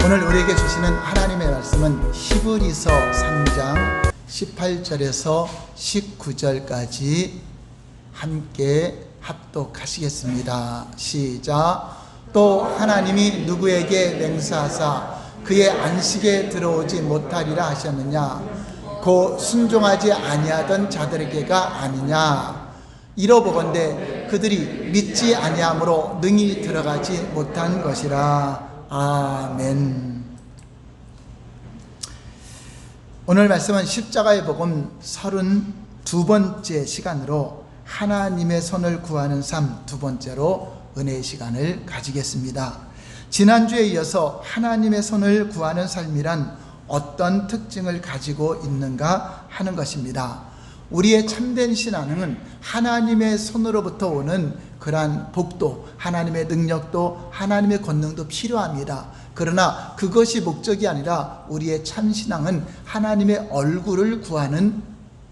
오늘 우리에게 주시는 하나님의 말씀은 히브리서 3장 18절에서 19절까지 함께 합독하시겠습니다. 시작. 또 하나님이 누구에게 맹세하사 그의 안식에 들어오지 못하리라 하셨느냐? 곧 순종하지 아니하던 자들에게가 아니냐? 이러보건대 그들이 믿지 아니함으로 능히 들어가지 못한 것이라. 아멘. 오늘 말씀은 십자가의 복음 32번째 시간으로 하나님의 손을 구하는 삶 두 번째로 은혜의 시간을 가지겠습니다. 지난주에 이어서 하나님의 손을 구하는 삶이란 어떤 특징을 가지고 있는가 하는 것입니다. 우리의 참된 신앙은 하나님의 손으로부터 오는 그러한 복도, 하나님의 능력도, 하나님의 권능도 필요합니다. 그러나 그것이 목적이 아니라 우리의 참신앙은 하나님의 얼굴을 구하는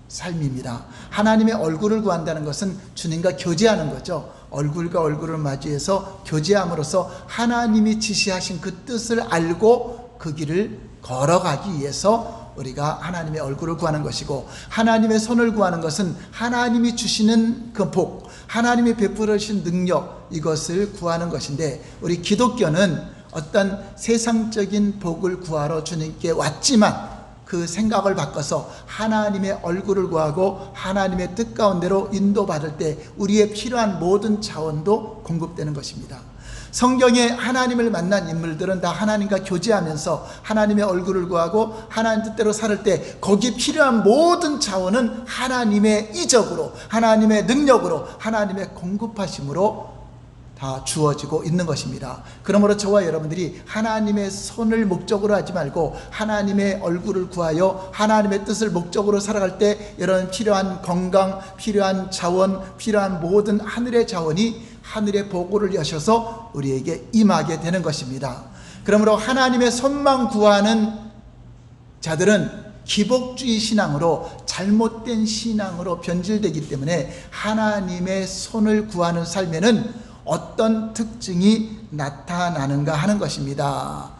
삶입니다. 하나님의 얼굴을 구한다는 것은 주님과 교제하는 거죠. 얼굴과 얼굴을 마주해서 교제함으로써 하나님이 지시하신 그 뜻을 알고 그 길을 걸어가기 위해서 우리가 하나님의 얼굴을 구하는 것이고, 하나님의 손을 구하는 것은 하나님이 주시는 그 복, 하나님이 베풀어 주신 능력, 이것을 구하는 것인데, 우리 기독교는 어떤 세상적인 복을 구하러 주님께 왔지만 그 생각을 바꿔서 하나님의 얼굴을 구하고 하나님의 뜻 가운데로 인도받을 때 우리의 필요한 모든 자원도 공급되는 것입니다. 성경에 하나님을 만난 인물들은 다 하나님과 교제하면서 하나님의 얼굴을 구하고 하나님 뜻대로 살 때 거기에 필요한 모든 자원은 하나님의 이적으로, 하나님의 능력으로, 하나님의 공급하심으로 다 주어지고 있는 것입니다. 그러므로 저와 여러분들이 하나님의 손을 목적으로 하지 말고 하나님의 얼굴을 구하여 하나님의 뜻을 목적으로 살아갈 때 이런 필요한 건강, 필요한 자원, 필요한 모든 하늘의 자원이 하늘의 보고를 여셔서 우리에게 임하게 되는 것입니다. 그러므로 하나님의 손만 구하는 자들은 기복주의 신앙으로, 잘못된 신앙으로 변질되기 때문에 하나님의 손을 구하는 삶에는 어떤 특징이 나타나는가 하는 것입니다.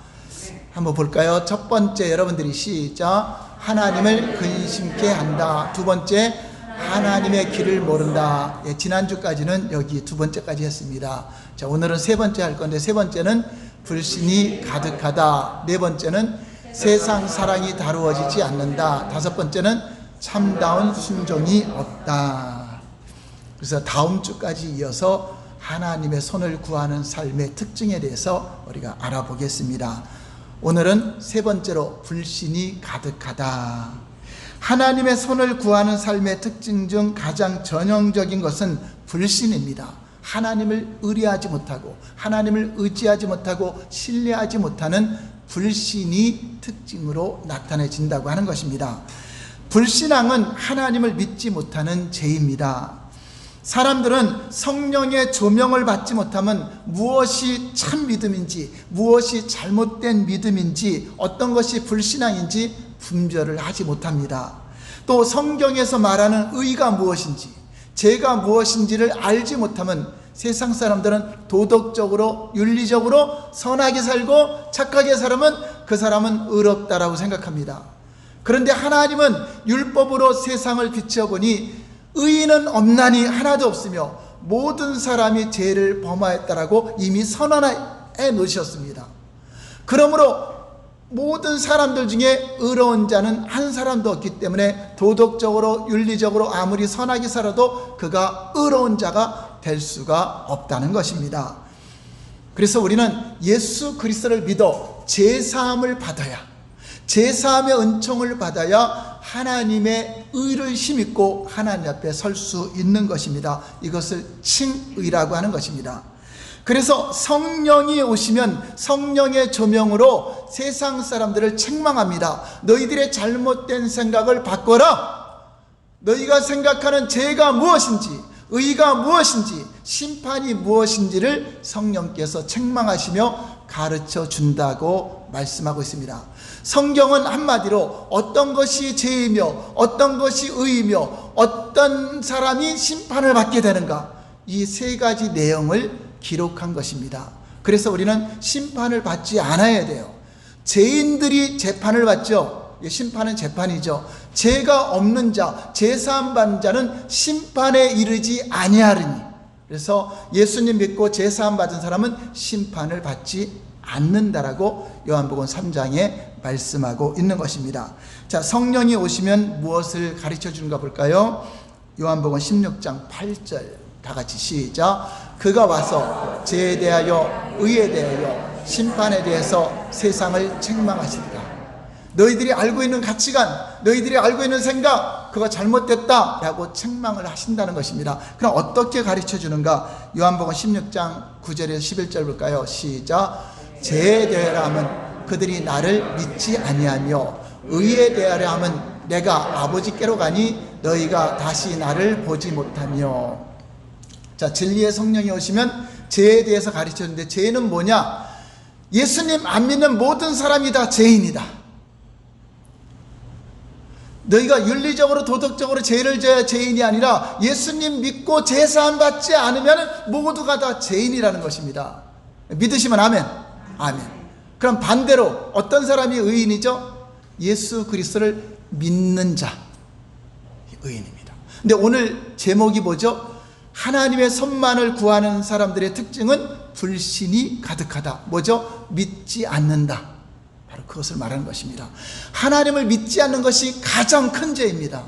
한번 볼까요? 첫 번째, 여러분들이 시작. 하나님을 근심케 한다. 두 번째, 하나님의 길을 모른다. 예, 지난주까지는 여기 두 번째까지 했습니다. 자, 오늘은 세 번째 할 건데, 세 번째는 불신이 가득하다. 네 번째는 세상 사랑이 다루어지지 않는다. 다섯 번째는 참다운 순종이 없다. 그래서 다음 주까지 이어서 하나님의 손을 구하는 삶의 특징에 대해서 우리가 알아보겠습니다. 오늘은 세 번째로 불신이 가득하다. 하나님의 손을 구하는 삶의 특징 중 가장 전형적인 것은 불신입니다. 하나님을 의뢰하지 못하고 하나님을 의지하지 못하고 신뢰하지 못하는 불신이 특징으로 나타내진다고 하는 것입니다. 불신앙은 하나님을 믿지 못하는 죄입니다. 사람들은 성령의 조명을 받지 못하면 무엇이 참 믿음인지, 무엇이 잘못된 믿음인지, 어떤 것이 불신앙인지 분별을 하지 못합니다. 또 성경에서 말하는 의가 무엇인지, 죄가 무엇인지를 알지 못하면 세상 사람들은 도덕적으로, 윤리적으로 선하게 살고 착하게 살면 그 사람은 의롭다라고 생각합니다. 그런데 하나님은 율법으로 세상을 비춰보니 의인은 없나니 하나도 없으며 모든 사람이 죄를 범하였다라고 이미 선언해 놓으셨습니다. 그러므로 모든 사람들 중에 의로운 자는 한 사람도 없기 때문에 도덕적으로, 윤리적으로 아무리 선하게 살아도 그가 의로운 자가 될 수가 없다는 것입니다. 그래서 우리는 예수 그리스도를 믿어 제사함을 받아야, 제사함의 은총을 받아야 하나님의 의를 힘입고 하나님 앞에 설 수 있는 것입니다. 이것을 칭의라고 하는 것입니다. 그래서 성령이 오시면 성령의 조명으로 세상 사람들을 책망합니다. 너희들의 잘못된 생각을 바꿔라. 너희가 생각하는 죄가 무엇인지, 의가 무엇인지, 심판이 무엇인지를 성령께서 책망하시며 가르쳐 준다고 말씀하고 있습니다. 성경은 한마디로 어떤 것이 죄이며 어떤 것이 의이며 어떤 사람이 심판을 받게 되는가, 이 세 가지 내용을 기록한 것입니다. 그래서 우리는 심판을 받지 않아야 돼요. 죄인들이 재판을 받죠. 심판은 재판이죠. 죄가 없는 자, 제사함 받는 자는 심판에 이르지 아니하리니. 그래서 예수님 믿고 제사함 받은 사람은 심판을 받지 않는다라고 요한복음 3장에 말씀하고 있는 것입니다. 자, 성령이 오시면 무엇을 가르쳐 주는가 볼까요? 요한복음 16장 8절 다 같이 시작. 그가 와서 죄에 대하여 의에 대하여 심판에 대해서 세상을 책망하시리라. 너희들이 알고 있는 가치관, 너희들이 알고 있는 생각, 그거 잘못됐다라고 책망을 하신다는 것입니다. 그럼 어떻게 가르쳐 주는가? 요한복음 16장 9절에서 11절 볼까요? 시작. 죄에 대하여 하면 그들이 나를 믿지 아니하며 의에 대하여 하면 내가 아버지께로 가니 너희가 다시 나를 보지 못하며. 자, 진리의 성령이 오시면 죄에 대해서 가르쳐 주는데, 죄는 뭐냐? 예수님 안 믿는 모든 사람이 다 죄인이다. 너희가 윤리적으로 도덕적으로 죄를 져야 죄인이 아니라 예수님 믿고 제사함 받지 않으면 모두가 다 죄인이라는 것입니다. 믿으시면 아멘. 아멘. 그럼 반대로 어떤 사람이 의인이죠? 예수 그리스도를 믿는 자, 의인입니다. 근데 오늘 제목이 뭐죠? 하나님의 선만을 구하는 사람들의 특징은 불신이 가득하다. 뭐죠? 믿지 않는다. 바로 그것을 말하는 것입니다. 하나님을 믿지 않는 것이 가장 큰 죄입니다.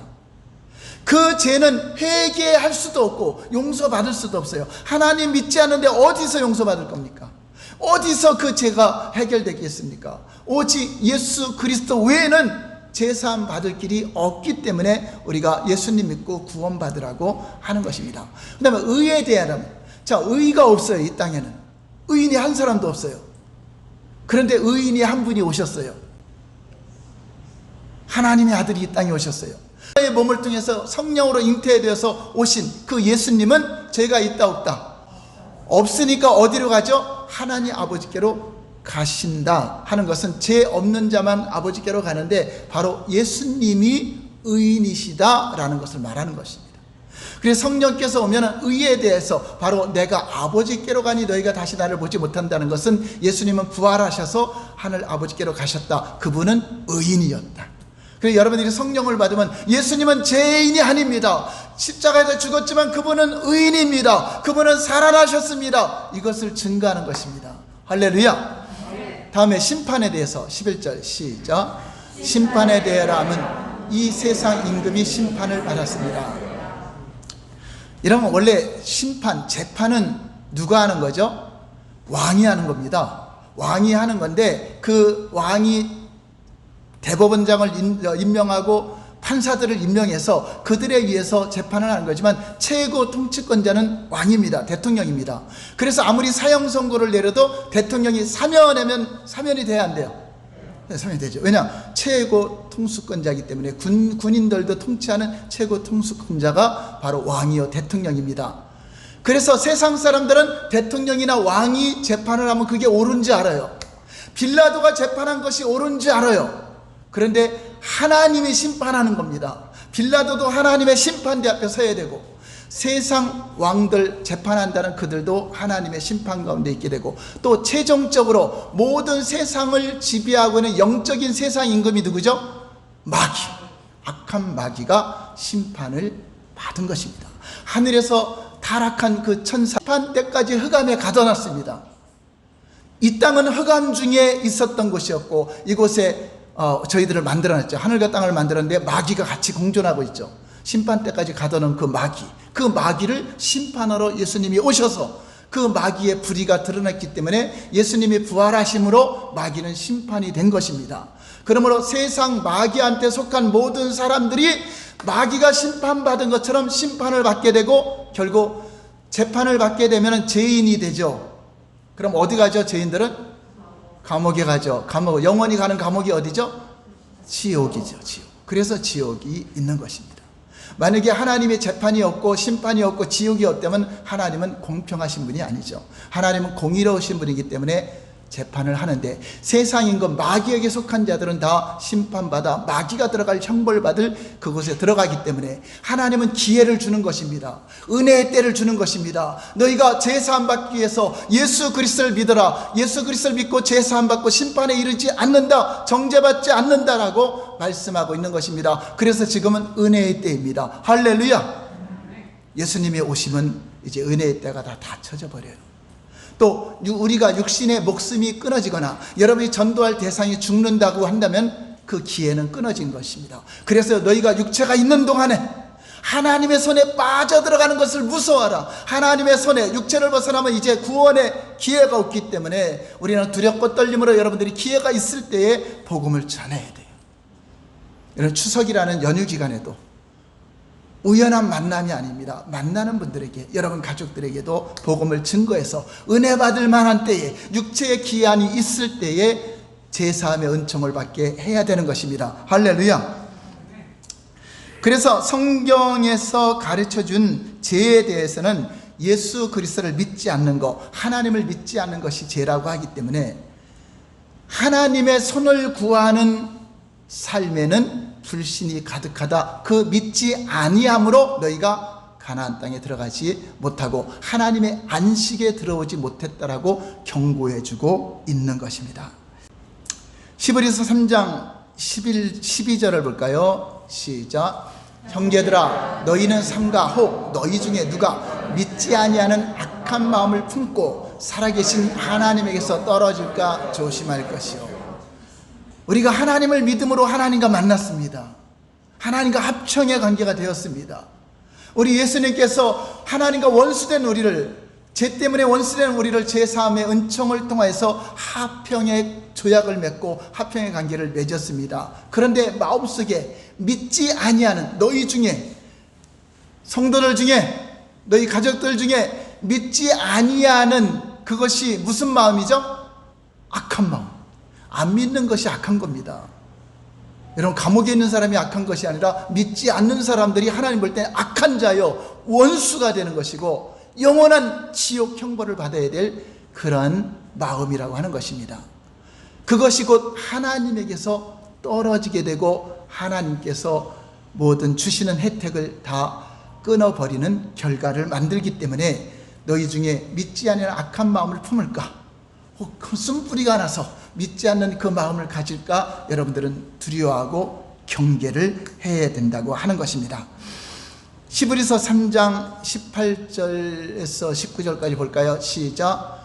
그 죄는 회개할 수도 없고 용서받을 수도 없어요. 하나님 믿지 않는데 어디서 용서받을 겁니까? 어디서 그 죄가 해결되겠습니까? 오직 예수 그리스도 외에는 제사함 받을 길이 없기 때문에 우리가 예수님 믿고 구원받으라고 하는 것입니다. 그 다음에 의에 대하면, 자, 의가 없어요. 이 땅에는 의인이 한 사람도 없어요. 그런데 의인이 한 분이 오셨어요. 하나님의 아들이 이 땅에 오셨어요. 의 몸을 통해서 성령으로 잉태되어서 오신 그 예수님은 죄가 있다 없다? 없으니까 어디로 가죠? 하나님 아버지께로 가신다 하는 것은 죄 없는 자만 아버지께로 가는데 바로 예수님이 의인이시다라는 것을 말하는 것입니다. 그래서 성령께서 오면 의에 대해서 바로 내가 아버지께로 가니 너희가 다시 나를 보지 못한다는 것은 예수님은 부활하셔서 하늘 아버지께로 가셨다. 그분은 의인이었다. 그래서 여러분들이 성령을 받으면 예수님은 죄인이 아닙니다. 십자가에서 죽었지만 그분은 의인입니다. 그분은 살아나셨습니다. 이것을 증거하는 것입니다. 할렐루야. 다음에 심판에 대해서 11절 시작. 심판에 대하여라면 이 세상 임금이 심판을 받았습니다. 이러면 원래 심판, 재판은 누가 하는 거죠? 왕이 하는 겁니다. 왕이 하는 건데 그 왕이 대법원장을 임명하고 판사들을 임명해서 그들에 의해서 재판을 하는 거지만 최고 통치권자는 왕입니다. 대통령입니다. 그래서 아무리 사형 선고를 내려도 대통령이 사면이 돼야 안 돼요. 네, 사면이 되죠. 왜냐? 최고 통수권자이기 때문에 군인들도 통치하는 최고 통수권자가 바로 왕이요 대통령입니다. 그래서 세상 사람들은 대통령이나 왕이 재판을 하면 그게 옳은지 알아요. 빌라도가 재판한 것이 옳은지 알아요. 그런데 하나님이 심판하는 겁니다. 빌라도도 하나님의 심판대 앞에 서야 되고 세상 왕들 재판한다는 그들도 하나님의 심판 가운데 있게 되고 또 최종적으로 모든 세상을 지배하고 있는 영적인 세상 임금이 누구죠? 마귀, 악한 마귀가 심판을 받은 것입니다. 하늘에서 타락한 그 천사 심판 때까지 흑암에 가둬놨습니다. 이 땅은 흑암 중에 있었던 곳이었고 이곳에 저희들을 만들어놨죠. 하늘과 땅을 만들었는데 마귀가 같이 공존하고 있죠. 심판 때까지 가둬놓은 그 마귀, 그 마귀를 심판하러 예수님이 오셔서 그 마귀의 불의가 드러났기 때문에 예수님이 부활하심으로 마귀는 심판이 된 것입니다. 그러므로 세상 마귀한테 속한 모든 사람들이 마귀가 심판받은 것처럼 심판을 받게 되고 결국 재판을 받게 되면 죄인이 되죠. 그럼 어디 가죠? 죄인들은? 감옥에 가죠. 감옥, 영원히 가는 감옥이 어디죠? 지옥이죠. 지옥. 그래서 지옥이 있는 것입니다. 만약에 하나님의 재판이 없고 심판이 없고 지옥이 없다면 하나님은 공평하신 분이 아니죠. 하나님은 공의로우신 분이기 때문에 재판을 하는데, 세상인 것 마귀에게 속한 자들은 다 심판받아 마귀가 들어갈 형벌받을 그곳에 들어가기 때문에 하나님은 기회를 주는 것입니다. 은혜의 때를 주는 것입니다. 너희가 제사함 받기 위해서 예수 그리스도를 믿어라. 예수 그리스도를 믿고 제사함 받고 심판에 이르지 않는다, 정죄받지 않는다라고 말씀하고 있는 것입니다. 그래서 지금은 은혜의 때입니다. 할렐루야. 예수님이 오시면 이제 은혜의 때가 다 닫혀져 버려요. 또 우리가 육신의 목숨이 끊어지거나 여러분이 전도할 대상이 죽는다고 한다면 그 기회는 끊어진 것입니다. 그래서 너희가 육체가 있는 동안에 하나님의 손에 빠져들어가는 것을 무서워하라. 하나님의 손에 육체를 벗어나면 이제 구원의 기회가 없기 때문에 우리는 두렵고 떨림으로 여러분들이 기회가 있을 때에 복음을 전해야 돼요. 이런 추석이라는 연휴 기간에도 우연한 만남이 아닙니다. 만나는 분들에게, 여러분 가족들에게도 복음을 증거해서 은혜 받을 만한 때에, 육체의 기한이 있을 때에 제사함의 은총을 받게 해야 되는 것입니다. 할렐루야. 그래서 성경에서 가르쳐준 죄에 대해서는 예수 그리스도를 믿지 않는 것, 하나님을 믿지 않는 것이 죄라고 하기 때문에 하나님의 손을 구하는 삶에는 불신이 가득하다. 그 믿지 아니함으로 너희가 가나안 땅에 들어가지 못하고 하나님의 안식에 들어오지 못했다라고 경고해 주고 있는 것입니다. 히브리서 3장 12절을 볼까요? 시작. 형제들아, 너희는 삼가 혹 너희 중에 누가 믿지 아니하는 악한 마음을 품고 살아계신 하나님에게서 떨어질까 조심할 것이요. 우리가 하나님을 믿음으로 하나님과 만났습니다. 하나님과 합청의 관계가 되었습니다. 우리 예수님께서 하나님과 원수된 우리를, 죄 때문에 원수된 우리를 제사함의 은총을 통해서 화평의 조약을 맺고 화평의 관계를 맺었습니다. 그런데 마음속에 믿지 아니하는 너희 중에, 성도들 중에, 너희 가족들 중에 믿지 아니하는 그것이 무슨 마음이죠? 악한 마음. 안 믿는 것이 악한 겁니다. 여러분, 감옥에 있는 사람이 악한 것이 아니라 믿지 않는 사람들이 하나님 볼 때 악한 자요, 원수가 되는 것이고 영원한 지옥 형벌을 받아야 될 그런 마음이라고 하는 것입니다. 그것이 곧 하나님에게서 떨어지게 되고 하나님께서 모든 주시는 혜택을 다 끊어버리는 결과를 만들기 때문에 너희 중에 믿지 않는 악한 마음을 품을까? 혹 쓴뿌리가 나서 믿지 않는 그 마음을 가질까? 여러분들은 두려워하고 경계를 해야 된다고 하는 것입니다. 히브리서 3장 18절에서 19절까지 볼까요? 시작.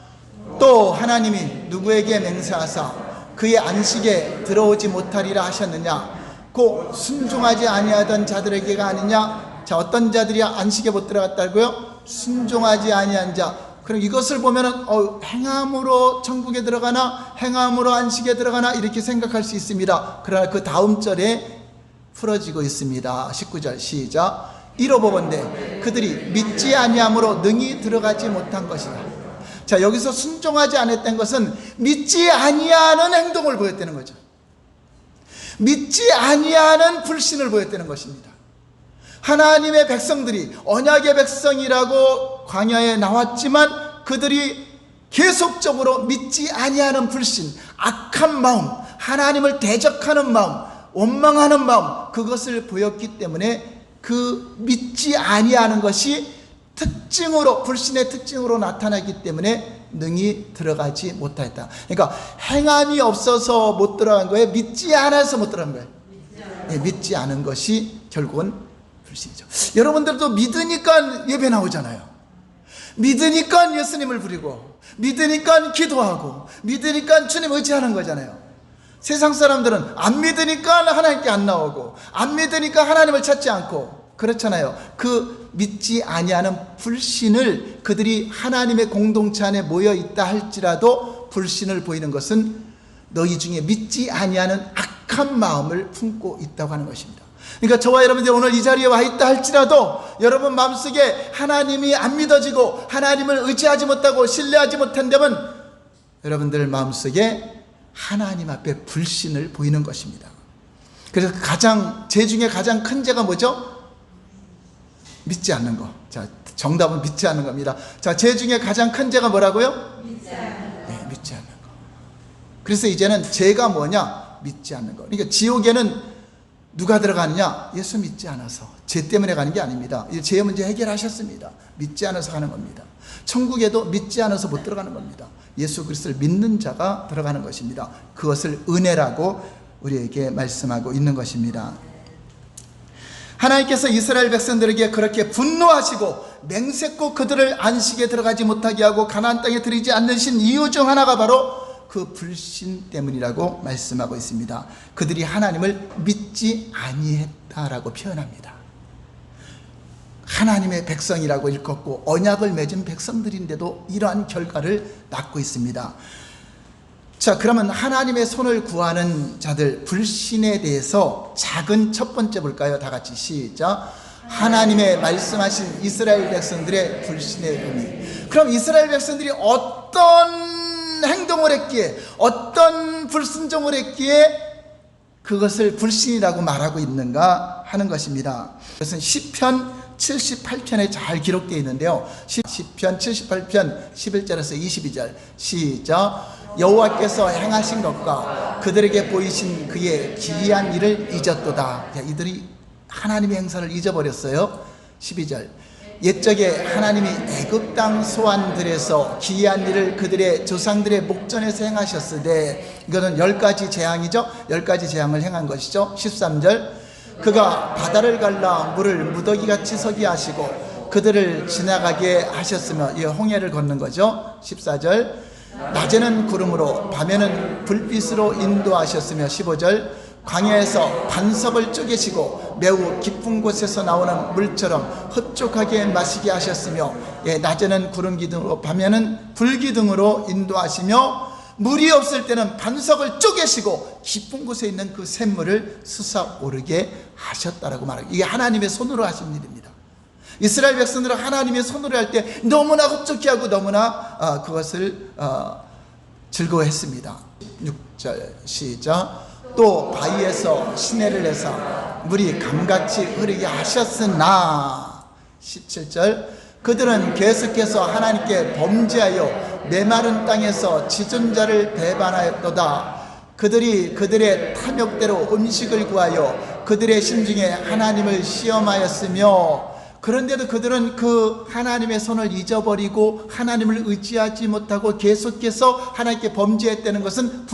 또 하나님이 누구에게 맹세하사 그의 안식에 들어오지 못하리라 하셨느냐? 곧 순종하지 아니하던 자들에게가 아니냐? 자, 어떤 자들이 안식에 못 들어갔다고요? 순종하지 아니한 자. 그럼 이것을 보면은 행함으로 천국에 들어가나 행함으로 안식에 들어가나 이렇게 생각할 수 있습니다. 그러나 그 다음 절에 풀어지고 있습니다. 19절 시작. 이로보건대 그들이 믿지 아니함으로 능히 들어가지 못한 것이다. 자, 여기서 순종하지 않았던 것은 믿지 아니하는 행동을 보였다는 거죠. 믿지 아니하는 불신을 보였다는 것입니다. 하나님의 백성들이 언약의 백성이라고 광야에 나왔지만 그들이 계속적으로 믿지 아니하는 불신, 악한 마음, 하나님을 대적하는 마음, 원망하는 마음, 그것을 보였기 때문에 그 믿지 아니하는 것이 특징으로, 불신의 특징으로 나타나기 때문에 능히 들어가지 못하였다. 그러니까 행함이 없어서 못 들어간 거예요? 믿지 않아서 못 들어간 거예요? 네, 믿지 않은 것이 결국은 불신이죠. 여러분들도 믿으니까 예배 나오잖아요. 믿으니까 예수님을 부리고, 믿으니까 기도하고, 믿으니까 주님 의지하는 거잖아요. 세상 사람들은 안 믿으니까 하나님께 안 나오고, 안 믿으니까 하나님을 찾지 않고 그렇잖아요. 그 믿지 아니하는 불신을, 그들이 하나님의 공동체 안에 모여 있다 할지라도 불신을 보이는 것은 너희 중에 믿지 아니하는 악한 마음을 품고 있다고 하는 것입니다. 그러니까 저와 여러분들이 오늘 이 자리에 와 있다 할지라도 여러분 마음속에 하나님이 안 믿어지고 하나님을 의지하지 못하고 신뢰하지 못한다면 여러분들 마음속에 하나님 앞에 불신을 보이는 것입니다. 그래서 죄 중에 가장 큰 죄가 뭐죠? 믿지 않는 거. 자, 정답은 믿지 않는 겁니다. 자, 죄 중에 가장 큰 죄가 뭐라고요? 믿지 않는 거. 네, 믿지 않는 거. 그래서 이제는 죄가 뭐냐? 믿지 않는 거. 그러니까 지옥에는 누가 들어가느냐? 예수 믿지 않아서. 죄 때문에 가는 게 아닙니다. 죄 문제 해결하셨습니다. 믿지 않아서 가는 겁니다. 천국에도 믿지 않아서 못 들어가는 겁니다. 예수 그리스도를 믿는 자가 들어가는 것입니다. 그것을 은혜라고 우리에게 말씀하고 있는 것입니다. 하나님께서 이스라엘 백성들에게 그렇게 분노하시고 맹세코 그들을 안식에 들어가지 못하게 하고 가나안 땅에 들이지 않으신 이유 중 하나가 바로 그 불신 때문이라고 말씀하고 있습니다. 그들이 하나님을 믿지 아니했다라고 표현합니다. 하나님의 백성이라고 일컫고 언약을 맺은 백성들인데도 이러한 결과를 낳고 있습니다. 자, 그러면 하나님의 손을 구하는 자들 불신에 대해서 작은 첫 번째 볼까요? 다 같이 시작. 하나님의 말씀하신 이스라엘 백성들의 불신의 의미. 그럼 이스라엘 백성들이 어떤 행동을 했기에, 어떤 불순종을 했기에 그것을 불신이라고 말하고 있는가 하는 것입니다. 그것은 시편 78편에 잘 기록되어 있는데요. 시편 78편 11절에서 22절 시작. 여호와께서 행하신 것과 그들에게 보이신 그의 기이한 일을 잊었도다. 이들이 하나님의 행사를 잊어버렸어요. 12절. 옛적에 하나님이 애굽 땅 소환들에서 기이한 일을 그들의 조상들의 목전에서 행하셨으되, 이거는 10가지 재앙이죠. 10가지 재앙을 행한 것이죠. 13절. 그가 바다를 갈라 물을 무더기같이 서게 하시고 그들을 지나가게 하셨으며, 이 홍해를 걷는 거죠. 14절. 낮에는 구름으로 밤에는 불빛으로 인도하셨으며, 15절. 광야에서 반석을 쪼개시고 매우 깊은 곳에서 나오는 물처럼 흡족하게 마시게 하셨으며, 낮에는 구름 기둥으로 밤에는 불 기둥으로 인도하시며, 물이 없을 때는 반석을 쪼개시고 깊은 곳에 있는 그 샘물을 솟아오르게 하셨다라고 말합니다. 이게 하나님의 손으로 하신 일입니다. 이스라엘 백성들은 하나님의 손으로 할 때 너무나 흡족해 하고 너무나 그것을 즐거워했습니다. 6절 시작. 또 바위에서 시내를 내서 물이 감같이 흐르게 하셨으나, 17절. 그들은 계속해서 하나님께 범죄하여 메마른 땅에서 지존자를 배반하였도다. 그들이 그들의 탐욕대로 음식을 구하여 그들의 심중에 하나님을 시험하였으며, 그런데도 그들은 그 하나님의 손을 잊어버리고 하나님을 의지하지 못하고 계속해서 하나님께 범죄했다는 것은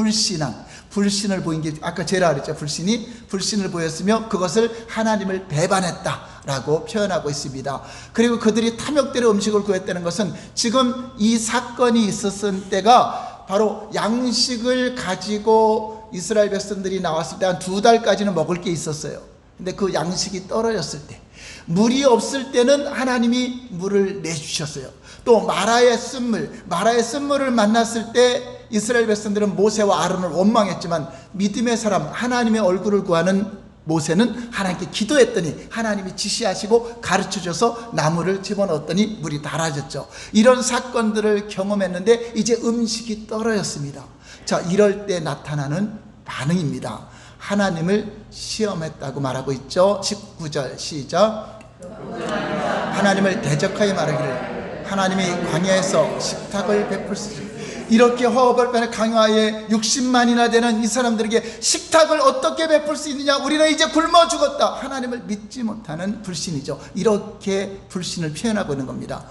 불신을 보인 게 아까 제라 그랬죠. 불신을 보였으며 그것을 하나님을 배반했다라고 표현하고 있습니다. 그리고 그들이 탐욕대로 음식을 구했다는 것은 지금 이 사건이 있었을 때가 바로 양식을 가지고 이스라엘 백성들이 나왔을 때 한 2달까지는 먹을 게 있었어요. 근데 그 양식이 떨어졌을 때, 물이 없을 때는 하나님이 물을 내주셨어요. 또 마라의 쓴물을 만났을 때 이스라엘 백성들은 모세와 아론을 원망했지만, 믿음의 사람 하나님의 얼굴을 구하는 모세는 하나님께 기도했더니 하나님이 지시하시고 가르쳐줘서 나무를 집어넣었더니 물이 달아졌죠. 이런 사건들을 경험했는데 이제 음식이 떨어졌습니다. 자, 이럴 때 나타나는 반응입니다. 하나님을 시험했다고 말하고 있죠. 19절 시작. 하나님을 대적하여 말하기를 하나님이 광야에서 식탁을 베풀으시니, 이렇게 허벌판의 강화에 60만이나 되는 이 사람들에게 식탁을 어떻게 베풀 수 있느냐, 우리는 이제 굶어 죽었다. 하나님을 믿지 못하는 불신이죠. 이렇게 불신을 표현하고 있는 겁니다.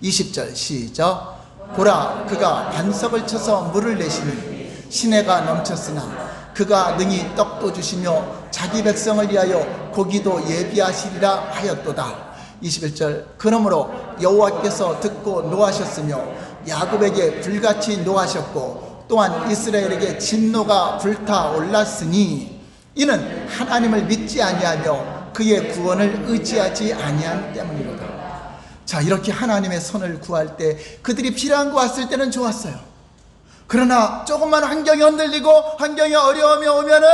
20절 시작. 보라, 그가 반석을 쳐서 물을 내시니 시내가 넘쳤으나 그가 능히 떡도 주시며 자기 백성을 위하여 고기도 예비하시리라 하였도다. 21절. 그러므로 여호와께서 듣고 노하셨으며 야곱에게 불같이 노하셨고 또한 이스라엘에게 진노가 불타올랐으니, 이는 하나님을 믿지 아니하며 그의 구원을 의지하지 아니한 때문이로다. 자, 이렇게 하나님의 손을 구할 때 그들이 필요한 거 왔을 때는 좋았어요. 그러나 조금만 환경이 흔들리고 환경이 어려움이 오면은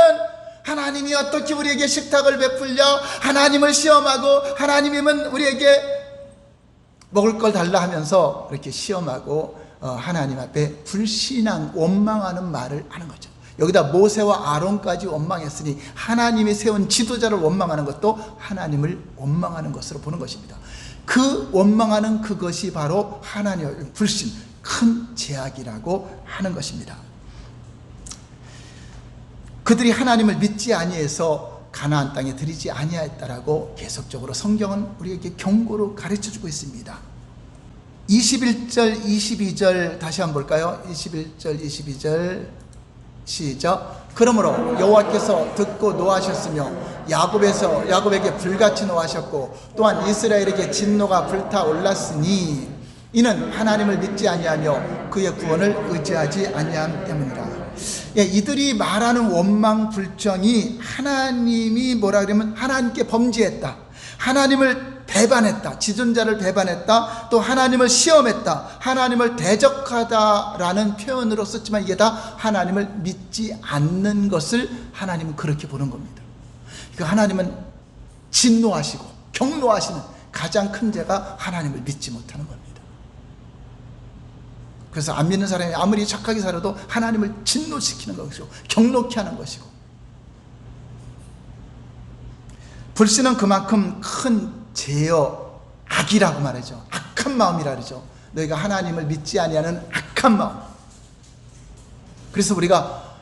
하나님이 어떻게 우리에게 식탁을 베풀려, 하나님을 시험하고 하나님이면 우리에게 먹을 걸 달라 하면서 이렇게 시험하고 하나님 앞에 불신앙, 원망하는 말을 하는 거죠. 여기다 모세와 아론까지 원망했으니 하나님이 세운 지도자를 원망하는 것도 하나님을 원망하는 것으로 보는 것입니다. 그 원망하는 그것이 바로 하나님의 불신, 큰 죄악이라고 하는 것입니다. 그들이 하나님을 믿지 아니해서 가나안 땅에 들이지 아니하였다라고 계속적으로 성경은 우리에게 경고로 가르쳐주고 있습니다. 21절 22절 다시 한번 볼까요? 21절 22절 시작. 그러므로 여호와께서 듣고 노하셨으며 야곱에게 불같이 노하셨고 또한 이스라엘에게 진노가 불타올랐으니 이는 하나님을 믿지 아니하며 그의 구원을 의지하지 아니함 때문이라. 이들이 말하는 원망 불평이 하나님이 뭐라 그러면 하나님께 범죄했다, 하나님을 배반했다, 지존자를 배반했다, 또 하나님을 시험했다, 하나님을 대적하다라는 표현으로 썼지만 이게 다 하나님을 믿지 않는 것을 하나님은 그렇게 보는 겁니다. 그러니까 하나님은 진노하시고 경노하시는 가장 큰 죄가 하나님을 믿지 못하는 겁니다. 그래서 안 믿는 사람이 아무리 착하게 살아도 하나님을 진노시키는 것이고 경노케 하는 것이고, 불신은 그만큼 큰 죄여 악이라고 말하죠. 악한 마음이라 그러죠. 너희가 하나님을 믿지 아니하는 악한 마음. 그래서 우리가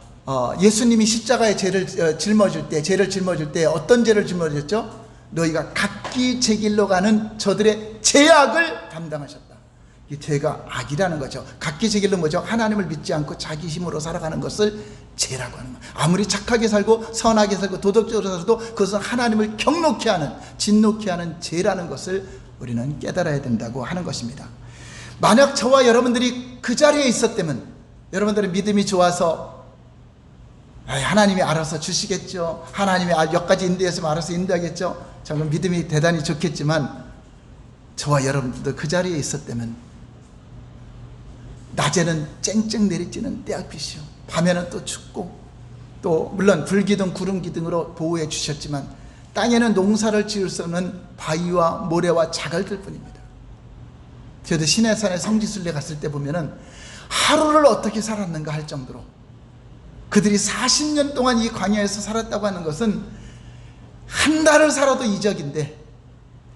예수님이 십자가에 죄를 짊어질 때 어떤 죄를 짊어졌죠? 너희가 각기 제 길로 가는 저들의 죄악을 담당하셨다. 이 죄가 악이라는 거죠. 각기 제 길로 뭐죠? 하나님을 믿지 않고 자기 힘으로 살아가는 것을 죄라고 하는 거예요. 아무리 착하게 살고 선하게 살고 도덕적으로 살아도 그것은 하나님을 경노케 하는, 진노케 하는 죄라는 것을 우리는 깨달아야 된다고 하는 것입니다. 만약 저와 여러분들이 그 자리에 있었다면, 여러분들의 믿음이 좋아서 하나님이 알아서 주시겠죠, 하나님이 몇 가지 인도했으면 알아서 인도하겠죠, 저는 믿음이 대단히 좋겠지만, 저와 여러분들도 그 자리에 있었다면 낮에는 쨍쨍 내리쬐는 태양빛이요, 밤에는 또 춥고, 또 물론 불기둥 구름기둥으로 보호해 주셨지만 땅에는 농사를 지을 수 없는 바위와 모래와 자갈들 뿐입니다. 저도 시내산에 성지순례 갔을 때 보면은 하루를 어떻게 살았는가 할 정도로 그들이 40년 동안 이 광야에서 살았다고 하는 것은 한 달을 살아도 이적인데,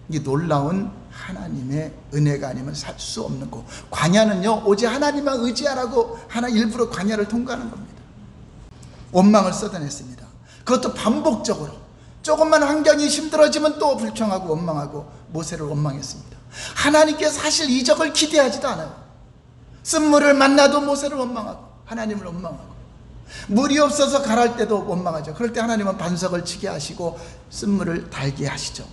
이 놀라운 하나님의 은혜가 아니면 살 수 없는 곳. 광야는요, 오직 하나님만 의지하라고 하나 일부러 광야를 통과하는 겁니다. 원망을 쏟아냈습니다. 그것도 반복적으로. 조금만 환경이 힘들어지면 또 불평하고 원망하고 모세를 원망했습니다. 하나님께 사실 이적을 기대하지도 않아요. 쓴물을 만나도 모세를 원망하고 하나님을 원망하고, 물이 없어서 가랄 때도 원망하죠. 그럴 때 하나님은 반석을 치게 하시고 쓴물을 달게 하시죠.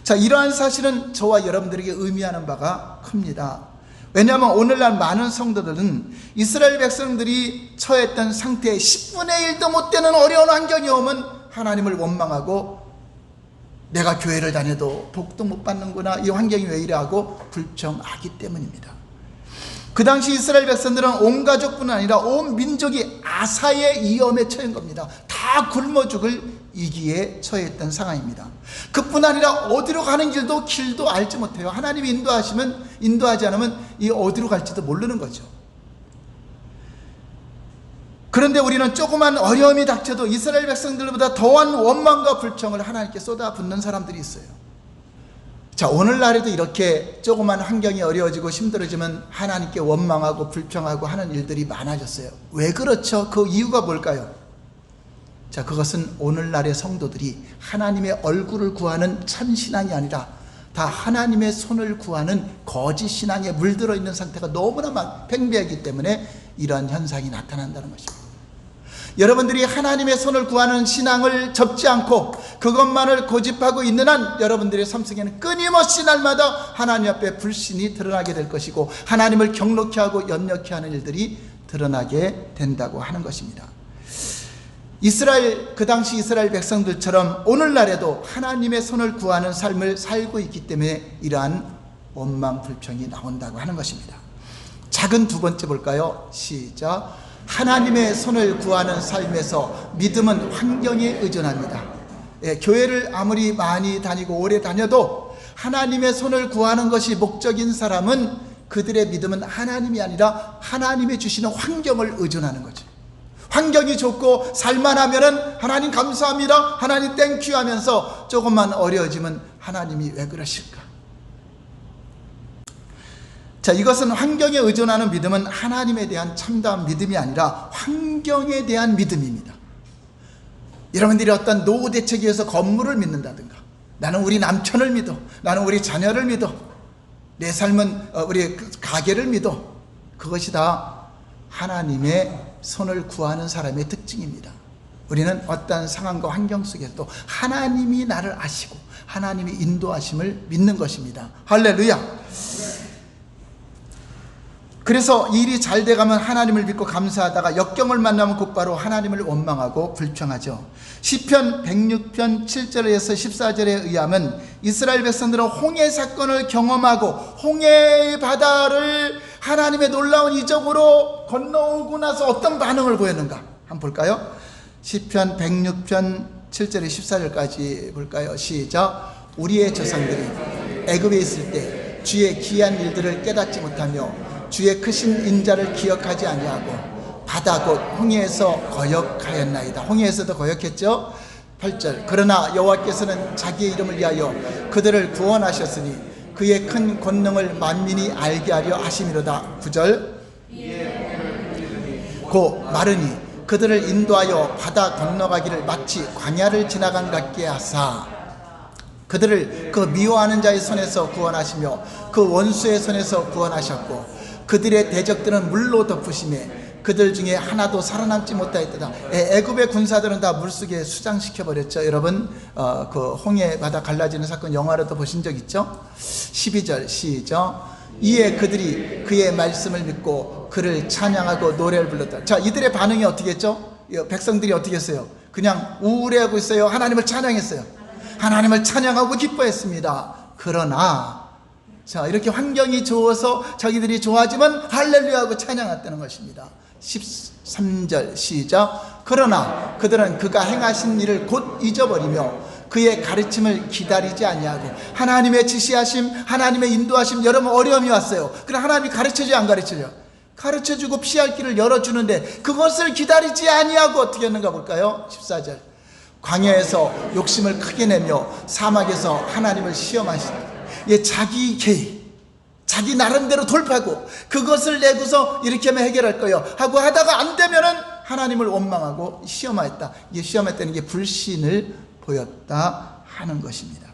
자, 이러한 사실은 저와 여러분들에게 의미하는 바가 큽니다. 왜냐하면 오늘날 많은 성도들은 이스라엘 백성들이 처했던 상태에 10분의 1도 못 되는 어려운 환경이 오면 하나님을 원망하고, 내가 교회를 다녀도 복도 못 받는구나, 이 환경이 왜 이래 하고 불평하기 때문입니다. 그 당시 이스라엘 백성들은 온 가족뿐 아니라 온 민족이 아사의 위험에 처한 겁니다. 다 굶어 죽을 위기에 처했던 상황입니다. 그뿐 아니라 어디로 가는 길도 알지 못해요. 하나님이 인도하지 않으면 이 어디로 갈지도 모르는 거죠. 그런데 우리는 조그만 어려움이 닥쳐도 이스라엘 백성들보다 더한 원망과 불평을 하나님께 쏟아붓는 사람들이 있어요. 자, 오늘날에도 이렇게 조그만 환경이 어려워지고 힘들어지면 하나님께 원망하고 불평하고 하는 일들이 많아졌어요. 왜 그렇죠? 그 이유가 뭘까요? 자, 그것은 오늘날의 성도들이 하나님의 얼굴을 구하는 참신앙이 아니라 다 하나님의 손을 구하는 거짓 신앙에 물들어 있는 상태가 너무나 팽배하기 때문에 이러한 현상이 나타난다는 것입니다. 여러분들이 하나님의 손을 구하는 신앙을 접지 않고 그것만을 고집하고 있는 한 여러분들의 삶 속에는 끊임없이 날마다 하나님 앞에 불신이 드러나게 될 것이고, 하나님을 경노케 하고 염려케 하는 일들이 드러나게 된다고 하는 것입니다. 그 당시 이스라엘 백성들처럼 오늘날에도 하나님의 손을 구하는 삶을 살고 있기 때문에 이러한 원망 불평이 나온다고 하는 것입니다. 작은 두 번째 볼까요? 시작. 하나님의 손을 구하는 삶에서 믿음은 환경에 의존합니다. 교회를 아무리 많이 다니고 오래 다녀도 하나님의 손을 구하는 것이 목적인 사람은 그들의 믿음은 하나님이 아니라 하나님이 주시는 환경을 의존하는 거죠. 환경이 좋고 살만하면은 하나님 감사합니다, 하나님 땡큐 하면서 조금만 어려워지면 하나님이 왜 그러실까? 자, 이것은 환경에 의존하는 믿음은 하나님에 대한 참다운 믿음이 아니라 환경에 대한 믿음입니다. 여러분들이 어떤 노후 대책에 의해서 건물을 믿는다든가, 나는 우리 남편을 믿어, 나는 우리 자녀를 믿어, 내 삶은 우리 가게를 믿어, 그것이 다 하나님의 손을 구하는 사람의 특징입니다. 우리는 어떤 상황과 환경 속에서도 하나님이 나를 아시고 하나님이 인도하심을 믿는 것입니다. 할렐루야. 그래서 일이 잘 돼가면 하나님을 믿고 감사하다가 역경을 만나면 곧바로 하나님을 원망하고 불평하죠. 시편 106편 7절에서 14절에 의하면 이스라엘 백성들은 홍해 사건을 경험하고 홍해의 바다를 하나님의 놀라운 이적으로 건너오고 나서 어떤 반응을 보였는가 한번 볼까요? 시편 106편 7절에 14절까지 볼까요? 시작. 우리의 조상들이 애굽에 있을 때 주의 기이한 일들을 깨닫지 못하며 주의 크신 인자를 기억하지 아니하고 바다 곧 홍해에서 거역하였나이다. 홍해에서도 거역했죠. 8절. 그러나 여호와께서는 자기의 이름을 위하여 그들을 구원하셨으니 그의 큰 권능을 만민이 알게 하려 하심이로다. 9절. 고 마르니 그들을 인도하여 바다 건너가기를 마치 광야를 지나간 같게 하사 그들을 그 미워하는 자의 손에서 구원하시며 그 원수의 손에서 구원하셨고 그들의 대적들은 물로 덮으시매 그들 중에 하나도 살아남지 못하였다. 애굽의 군사들은 다 물속에 수장시켜버렸죠. 여러분 그 홍해 바다 갈라지는 사건 영화로도 보신 적 있죠? 12절 시작. 이에 그들이 그의 말씀을 믿고 그를 찬양하고 노래를 불렀다. 자, 이들의 반응이 어떻게 했죠? 백성들이 어떻게 했어요? 그냥 우울해하고 있어요? 하나님을 찬양했어요? 하나님을 찬양하고 기뻐했습니다. 그러나 자, 이렇게 환경이 좋아서 자기들이 좋아지면 할렐루야 하고 찬양했다는 것입니다. 13절 시작. 그러나 그들은 그가 행하신 일을 곧 잊어버리며 그의 가르침을 기다리지 아니하고 하나님의 지시하심, 하나님의 인도하심, 여러분 어려움이 왔어요. 그럼 하나님이 가르쳐줘요, 안 가르쳐줘요? 가르쳐주고 피할 길을 열어주는데 그것을 기다리지 아니하고 어떻게 했는가 볼까요? 14절. 광야에서 욕심을 크게 내며 사막에서 하나님을 시험하시다. 자기 계획, 자기 나름대로 돌파하고 그것을 내고서 이렇게 하면 해결할 거예요 하고 하다가 안 되면은 하나님을 원망하고 시험하였다. 이게 시험했다는 게 불신을 보였다 하는 것입니다.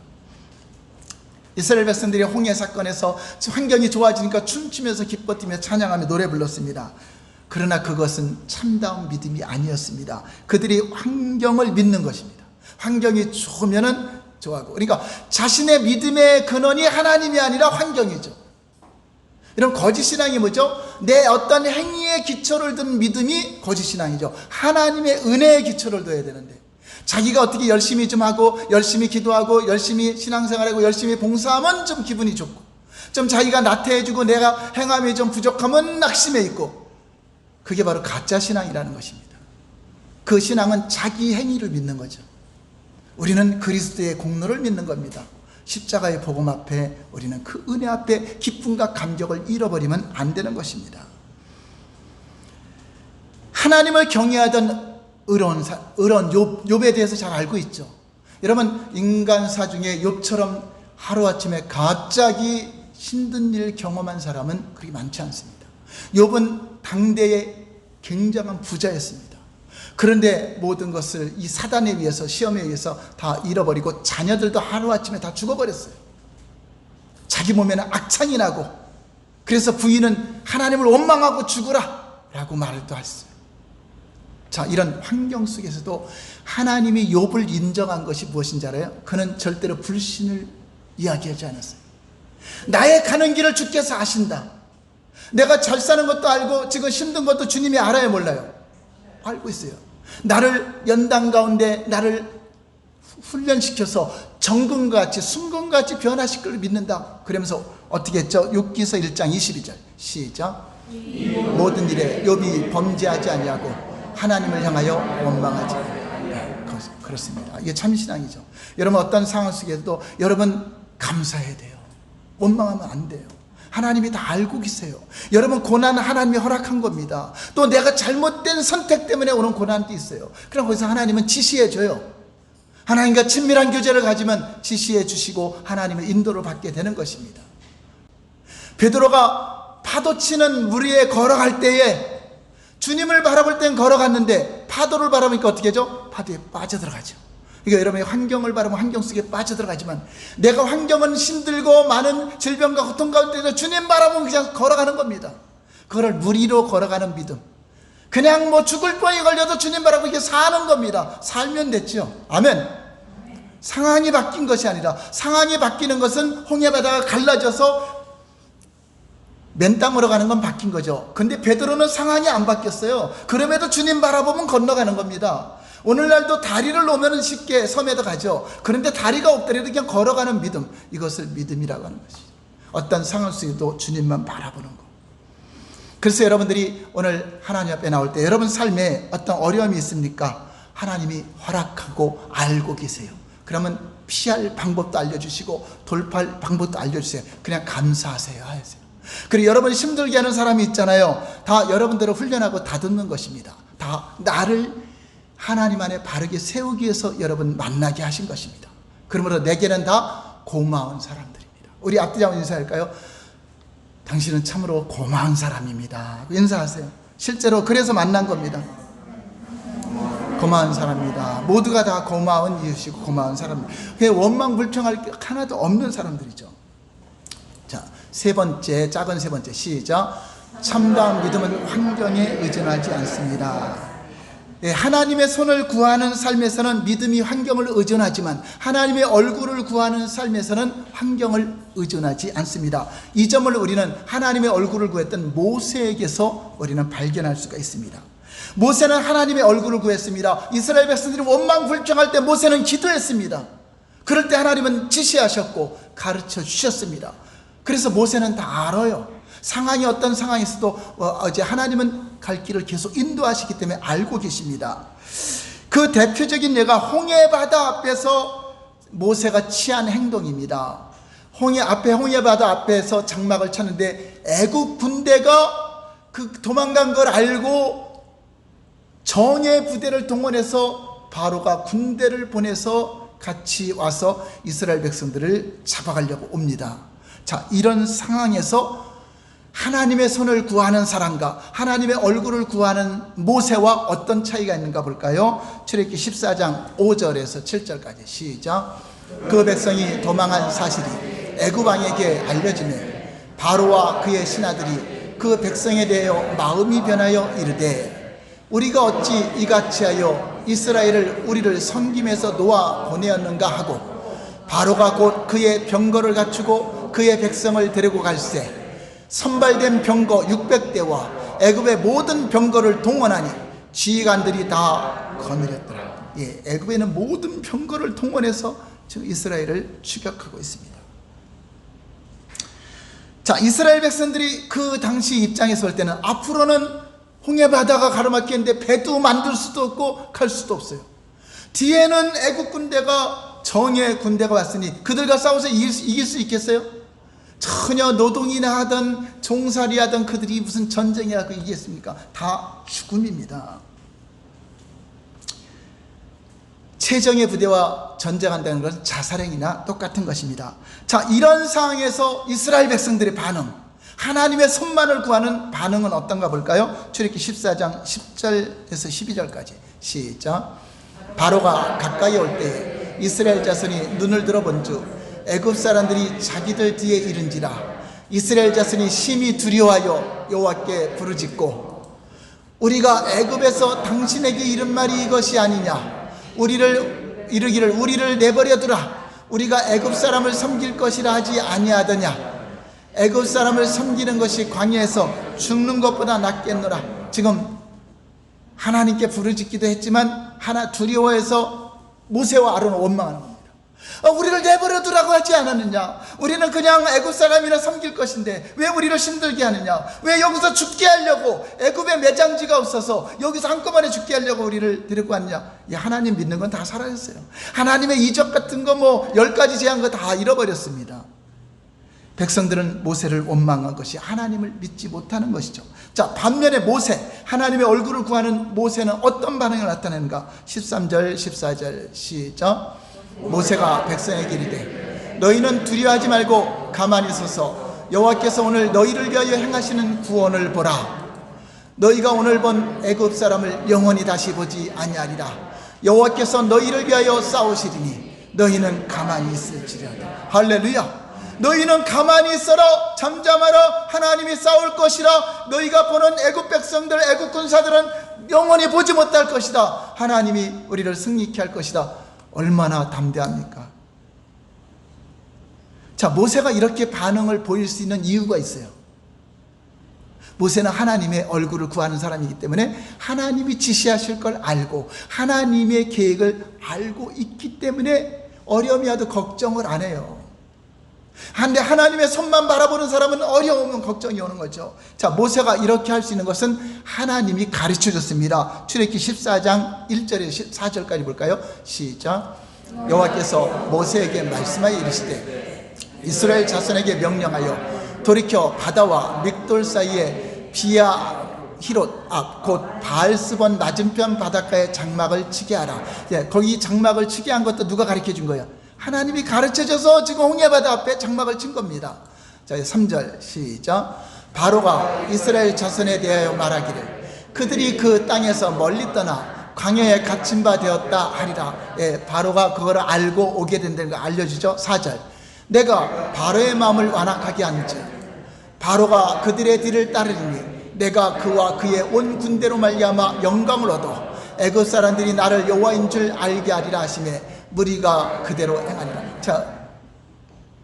이스라엘 백성들이 홍해 사건에서 환경이 좋아지니까 춤추면서 기뻐 뛰며 찬양하며 노래 불렀습니다. 그러나 그것은 참다운 믿음이 아니었습니다. 그들이 환경을 믿는 것입니다. 환경이 좋으면은 좋아하고, 그러니까 자신의 믿음의 근원이 하나님이 아니라 환경이죠. 이런 거짓신앙이 뭐죠? 내 어떤 행위의 기초를 둔 믿음이 거짓신앙이죠. 하나님의 은혜의 기초를 둬야 되는데 자기가 어떻게 열심히 좀 하고 열심히 기도하고 열심히 신앙생활하고 열심히 봉사하면 좀 기분이 좋고 좀 자기가 나태해지고 내가 행함이 좀 부족하면 낙심해 있고, 그게 바로 가짜 신앙이라는 것입니다. 그 신앙은 자기 행위를 믿는 거죠. 우리는 그리스도의 공로를 믿는 겁니다. 십자가의 복음 앞에 우리는 그 은혜 앞에 기쁨과 감격을 잃어버리면 안 되는 것입니다. 하나님을 경외하던 의로운 욥에 대해서 잘 알고 있죠. 여러분, 인간사 중에 욥처럼 하루아침에 갑자기 힘든 일 경험한 사람은 그렇게 많지 않습니다. 욥은 당대의 굉장한 부자였습니다. 그런데 모든 것을 이 사단에 의해서, 시험에 의해서 다 잃어버리고 자녀들도 하루아침에 다 죽어버렸어요. 자기 몸에는 악창이 나고, 그래서 부인은 하나님을 원망하고 죽으라 라고 말을 또 했어요. 자, 이런 환경 속에서도 하나님이 욥을 인정한 것이 무엇인지 알아요? 그는 절대로 불신을 이야기하지 않았어요. 나의 가는 길을 주께서 아신다. 내가 잘 사는 것도 알고 지금 힘든 것도 주님이 알아요, 몰라요? 알고 있어요. 나를 연단 가운데 나를 훈련시켜서 정금같이 순금같이 변화시킬 믿는다. 그러면서 어떻게 했죠? 욥기서 1장 22절 시작. 모든 일에 욥이 범죄하지 아니하고 하나님을 향하여 원망하지. 그렇습니다. 이게 참신앙이죠. 여러분, 어떤 상황 속에서도 여러분 감사해야 돼요. 원망하면 안 돼요. 하나님이 다 알고 계세요. 여러분, 고난은 하나님이 허락한 겁니다. 또 내가 잘못된 선택 때문에 오는 고난도 있어요. 그럼 거기서 하나님은 지시해 줘요. 하나님과 친밀한 교제를 가지면 지시해 주시고 하나님의 인도를 받게 되는 것입니다. 베드로가 파도 치는 물 위에 걸어갈 때에 주님을 바라볼 땐 걸어갔는데 파도를 바라보니까 어떻게 하죠? 파도에 빠져들어가죠. 그러니까 여러분이 환경을 바라보면 환경 속에 빠져들어가지만, 내가 환경은 힘들고 많은 질병과 고통 가운데서 주님 바라보면 그냥 걸어가는 겁니다. 그거를 무리로 걸어가는 믿음. 그냥 뭐 죽을 뻔히 걸려도 주님 바라보고 이렇게 사는 겁니다. 살면 됐죠. 아멘. 상황이 바뀐 것이 아니라, 상황이 바뀌는 것은 홍해바다가 갈라져서 맨 땅으로 가는 건 바뀐 거죠. 근데 베드로는 상황이 안 바뀌었어요. 그럼에도 주님 바라보면 건너가는 겁니다. 오늘날도 다리를 놓으면 쉽게 섬에도 가죠. 그런데 다리가 없더라도 그냥 걸어가는 믿음, 이것을 믿음이라고 하는 것이죠. 어떤 상황 속에도 주님만 바라보는 것. 그래서 여러분들이 오늘 하나님 앞에 나올 때 여러분 삶에 어떤 어려움이 있습니까? 하나님이 허락하고 알고 계세요. 그러면 피할 방법도 알려주시고 돌파할 방법도 알려주세요. 그냥 감사하세요 하세요. 그리고 여러분 힘들게 하는 사람이 있잖아요. 다 여러분들을 훈련하고 다듬는 것입니다. 다 나를 하나님 안에 바르게 세우기 위해서 여러분 만나게 하신 것입니다. 그러므로 내게는 다 고마운 사람들입니다. 우리 앞뒤 한번 인사할까요? 당신은 참으로 고마운 사람입니다. 인사하세요. 실제로 그래서 만난 겁니다. 고마운 사람입니다. 모두가 다 고마운 이웃이고 고마운 사람입니다. 원망 불평할 게 하나도 없는 사람들이죠. 자, 세 번째, 작은 세 번째, 시작. 참다운 믿음은 환경에 의존하지 않습니다. 하나님의 손을 구하는 삶에서는 믿음이 환경을 의존하지만, 하나님의 얼굴을 구하는 삶에서는 환경을 의존하지 않습니다. 이 점을 우리는 하나님의 얼굴을 구했던 모세에게서 우리는 발견할 수가 있습니다. 모세는 하나님의 얼굴을 구했습니다. 이스라엘 백성들이 원망 불평할 때 모세는 기도했습니다. 그럴 때 하나님은 지시하셨고 가르쳐 주셨습니다. 그래서 모세는 다 알아요. 상황이 어떤 상황이 있어도 이제 하나님은 갈 길을 계속 인도하시기 때문에 알고 계십니다. 그 대표적인 예가 홍해바다 앞에서 모세가 취한 행동입니다. 홍해바다 앞에서 장막을 쳤는데 애국 군대가 그 도망간 걸 알고 정예 부대를 동원해서 바로가 군대를 보내서 같이 와서 이스라엘 백성들을 잡아가려고 옵니다. 자, 이런 상황에서 하나님의 손을 구하는 사람과 하나님의 얼굴을 구하는 모세와 어떤 차이가 있는가 볼까요? 출애굽기 14장 5절에서 7절까지 시작. 그 백성이 도망한 사실이 애굽 왕에게 알려지매 바로와 그의 신하들이 그 백성에 대하여 마음이 변하여 이르되, 우리가 어찌 이같이 하여 이스라엘을 우리를 섬김에서 놓아 보내었는가 하고, 바로가 곧 그의 병거를 갖추고 그의 백성을 데리고 갈새 선발된 병거 600대와 애굽의 모든 병거를 동원하니 지휘관들이 다 거느렸더라. 애굽에는 모든 병거를 동원해서 지금 이스라엘을 추격하고 있습니다. 자, 이스라엘 백성들이 그 당시 입장에서 볼 때는 앞으로는 홍해바다가 가로막히는데 배도 만들 수도 없고 갈 수도 없어요. 뒤에는 애국 군대가, 정예 군대가 왔으니 그들과 싸워서 이길 수 있겠어요? 전혀 노동이나 하던 종살이 하던 그들이 무슨 전쟁이라고 이기겠습니까? 다 죽음입니다. 최정예 부대와 전쟁한다는 것은 자살행위나 똑같은 것입니다. 자, 이런 상황에서 이스라엘 백성들의 반응, 하나님의 손만을 구하는 반응은 어떤가 볼까요? 출애굽기 14장 10절에서 12절까지 시작. 바로가 가까이 올 때에 이스라엘 자손이 눈을 들어본즉 애굽 사람들이 자기들 뒤에 이른지라. 이스라엘 자손이 심히 두려워하여 여호와께 부르짖고, 우리가 애굽에서 당신에게 이른 말이 이것이 아니냐. 우리를 이르기를 우리를 내버려 두라. 우리가 애굽 사람을 섬길 것이라 하지 아니하더냐. 애굽 사람을 섬기는 것이 광야에서 죽는 것보다 낫겠노라. 지금 하나님께 부르짖기도 했지만 하나 두려워해서 모세와 아론을 원망하는 겁니다. 우리를 내버려 두라고 하지 않았느냐. 우리는 그냥 애굽 사람이나 섬길 것인데 왜 우리를 힘들게 하느냐. 왜 여기서 죽게 하려고, 애굽에 매장지가 없어서 여기서 한꺼번에 죽게 하려고 우리를 데리고 왔냐. 하나님 믿는 건 다 사라졌어요. 하나님의 이적 같은 거 10가지 제한 거 다 잃어버렸습니다. 백성들은 모세를 원망한 것이 하나님을 믿지 못하는 것이죠. 자, 반면에 모세, 하나님의 얼굴을 구하는 모세는 어떤 반응을 나타내는가? 13절 14절 시작. 모세가 백성에게 이르되, 너희는 두려워하지 말고 가만히 서서 여호와께서 오늘 너희를 위하여 행하시는 구원을 보라. 너희가 오늘 본 애굽 사람을 영원히 다시 보지 아니하리라. 여호와께서 너희를 위하여 싸우시리니 너희는 가만히 있을지라도. 할렐루야. 너희는 가만히 있어라, 잠잠하라, 하나님이 싸울 것이라. 너희가 보는 애굽 백성들, 애굽 군사들은 영원히 보지 못할 것이다. 하나님이 우리를 승리케 할 것이다. 얼마나 담대합니까? 자, 모세가 이렇게 반응을 보일 수 있는 이유가 있어요. 모세는 하나님의 얼굴을 구하는 사람이기 때문에 하나님이 지시하실 걸 알고 하나님의 계획을 알고 있기 때문에 어려움이 와도 걱정을 안 해요. 근데 하나님의 손만 바라보는 사람은 어려우면 걱정이 오는 거죠. 자, 모세가 이렇게 할 수 있는 것은 하나님이 가르쳐 줬습니다. 출애굽기 14장 1절에서 4절까지 볼까요? 시작. 여호와께서 모세에게 말씀하여 이르시되 이스라엘 자손에게 명령하여 돌이켜 바다와 믹돌 사이에 비야 히롯 앞 곧 바알스본 맞은편 바닷가에 장막을 치게 하라. 거기 장막을 치게 한 것도 누가 가르쳐 준 거예요? 하나님이 가르쳐줘서 지금 홍해바다 앞에 장막을 친 겁니다. 자, 3절 시작. 바로가 이스라엘 자손에 대하여 말하기를 그들이 그 땅에서 멀리 떠나 광야에 갇힌 바 되었다 하리라. 바로가 그걸 알고 오게 된다는 거 알려주죠. 4절. 내가 바로의 마음을 완악하게 한즉 바로가 그들의 뒤를 따르리니 내가 그와 그의 온 군대로 말미암아 영광을 얻어 애굽 사람들이 나를 여호와인 줄 알게 하리라 하시매 무리가 그대로 행하리라. 자,